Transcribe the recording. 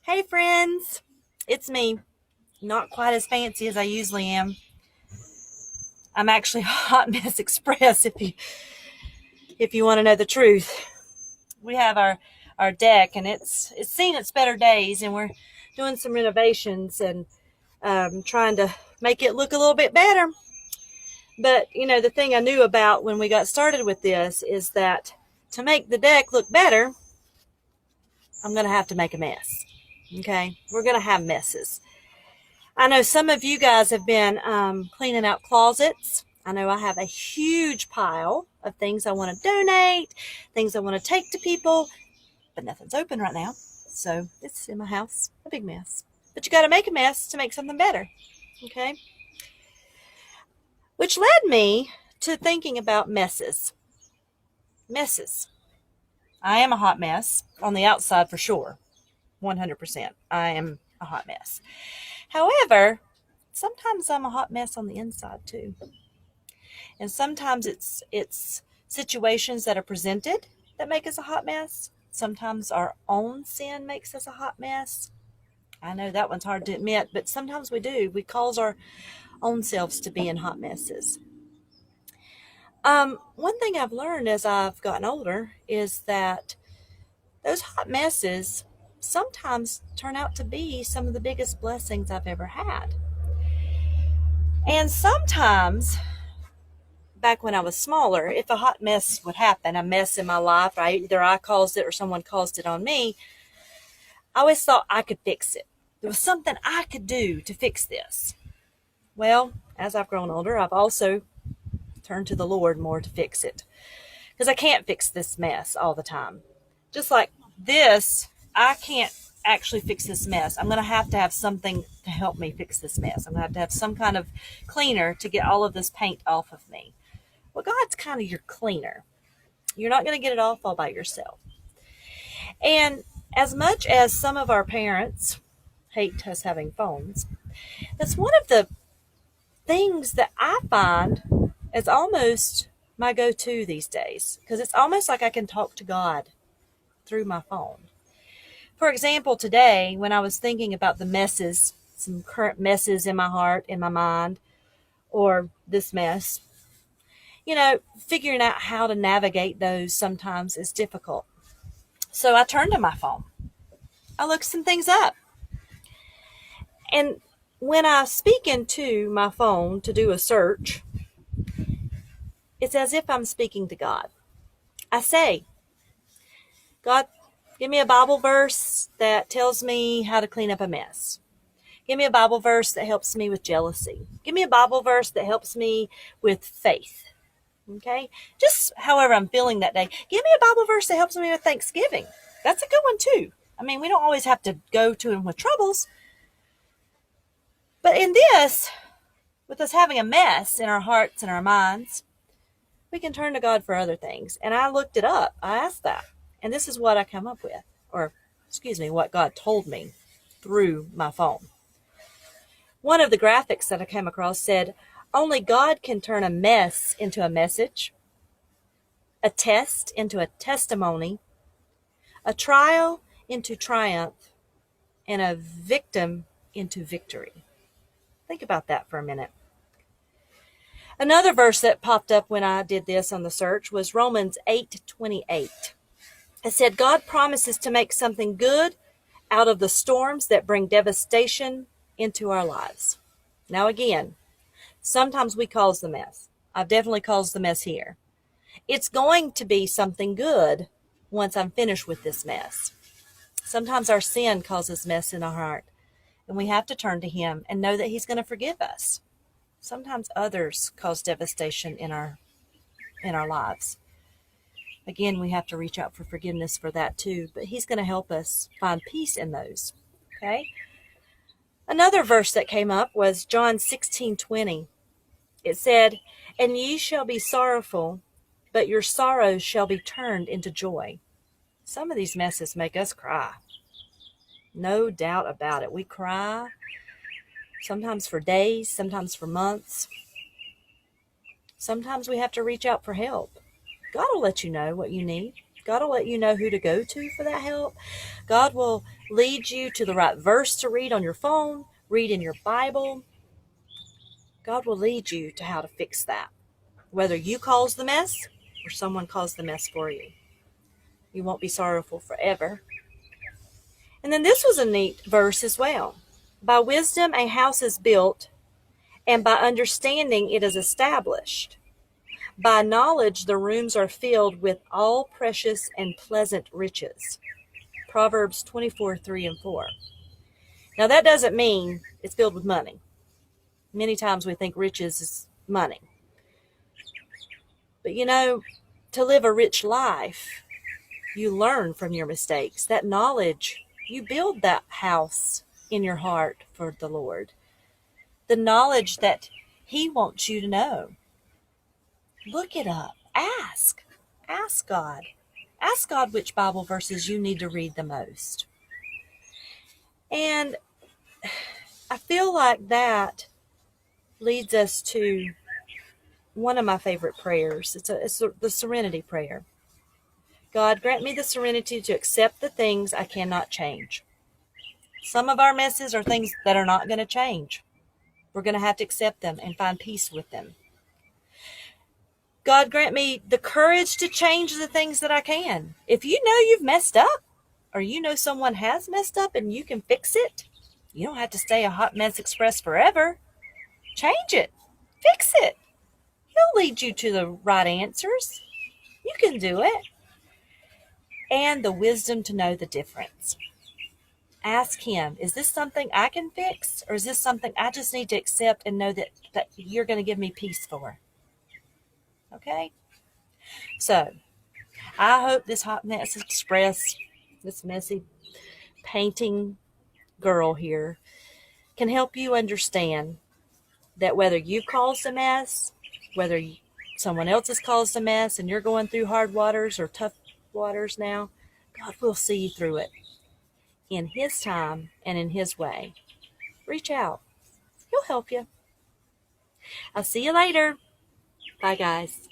Hey friends, it's me. Not quite as fancy as I usually am. I'm actually Hot Mess Express if you want to know the truth. We have our deck and it's seen its better days, and we're doing some renovations and trying to make it look a little bit better. But the thing I knew about when we got started with this is that to make the deck look better, I'm going to have to make a mess. Okay, we're going to have messes. I know some of you guys have been cleaning out closets. I know I have a huge pile of things I want to donate, things I want to take to people, but nothing's open right now. So it's in my house, a big mess. But you got to make a mess to make something better. Okay? Which led me to thinking about messes. Messes. I am a hot mess on the outside for sure. 100%. I am a hot mess. However, sometimes I'm a hot mess on the inside too. And sometimes it's situations that are presented that make us a hot mess. Sometimes our own sin makes us a hot mess. I know that one's hard to admit, but sometimes we do. We cause our own selves to be in hot messes. One thing I've learned as I've gotten older is that those hot messes sometimes turn out to be some of the biggest blessings I've ever had. And sometimes, back when I was smaller, if a hot mess would happen, a mess in my life, either I caused it or someone caused it on me, I always thought I could fix it. There was something I could do to fix this. Well, as I've grown older, I've also turned to the Lord more to fix it. Because I can't fix this mess all the time. Just like this, I can't actually fix this mess. I'm going to have something to help me fix this mess. I'm going to have some kind of cleaner to get all of this paint off of me. Well, God's kind of your cleaner. You're not going to get it off all by yourself. And as much as some of our parents hate us having phones, that's one of the things that I find is almost my go-to these days, because it's almost like I can talk to God through my phone. For example, today, when I was thinking about the messes, some current messes in my heart, in my mind, or this mess, figuring out how to navigate those sometimes is difficult. So I turned to my phone. I looked some things up. And when I speak into my phone to do a search, it's as if I'm speaking to God. I say, God, give me a Bible verse that tells me how to clean up a mess. Give me a Bible verse that helps me with jealousy. Give me a Bible verse that helps me with faith. Okay? Just however I'm feeling that day. Give me a Bible verse that helps me with Thanksgiving. That's a good one too. I mean, we don't always have to go to him with troubles. But in this, with us having a mess in our hearts and our minds, we can turn to God for other things. And I looked it up. I asked that. And this is what I come up with. What God told me through my phone. One of the graphics that I came across said, only God can turn a mess into a message, a test into a testimony, a trial into triumph, and a victim into victory. Think about that for a minute. Another verse that popped up when I did this on the search was Romans 8:28. It said, God promises to make something good out of the storms that bring devastation into our lives. Now again, sometimes we cause the mess. I've definitely caused the mess here. It's going to be something good once I'm finished with this mess. Sometimes our sin causes mess in our heart, and we have to turn to him and know that he's going to forgive us. Sometimes others cause devastation in our lives. Again, we have to reach out for forgiveness for that too, but he's going to help us find peace in those. Okay? Another verse that came up was John 16:20. It said, and ye shall be sorrowful, but your sorrows shall be turned into joy. Some of these messes make us cry. No doubt about it. We cry, sometimes for days, sometimes for months. Sometimes we have to reach out for help. God will let you know what you need. God will let you know who to go to for that help. God will lead you to the right verse to read on your phone, read in your Bible. God will lead you to how to fix that, whether you cause the mess or someone caused the mess for you. You won't be sorrowful forever. And then this was a neat verse as well. By wisdom a house is built, and by understanding it is established. By knowledge the rooms are filled with all precious and pleasant riches. Proverbs 24:3-4. Now that doesn't mean it's filled with money. Many times we think riches is money. But to live a rich life, you learn from your mistakes. That knowledge, you build that house in your heart for the Lord. The knowledge that He wants you to know. Look it up. Ask. Ask God. Ask God which Bible verses you need to read the most. And I feel like that leads us to one of my favorite prayers. It's the serenity prayer. God, grant me the serenity to accept the things I cannot change. Some of our messes are things that are not going to change. We're going to have to accept them and find peace with them. God, grant me the courage to change the things that I can. If you know you've messed up, or you know someone has messed up and you can fix it, you don't have to stay a hot mess express forever. Change it. Fix it. He'll lead you to the right answers. You can do it. And the wisdom to know the difference. Ask Him, is this something I can fix, or is this something I just need to accept and know that you're going to give me peace for? Okay? So, I hope this Hot Mess Express, this messy painting girl here, can help you understand that whether you've caused a mess, whether someone else has caused a mess and you're going through hard waters or tough waters now, God will see you through it in His time and in His way. Reach out. He'll help you. I'll see you later. Bye, guys.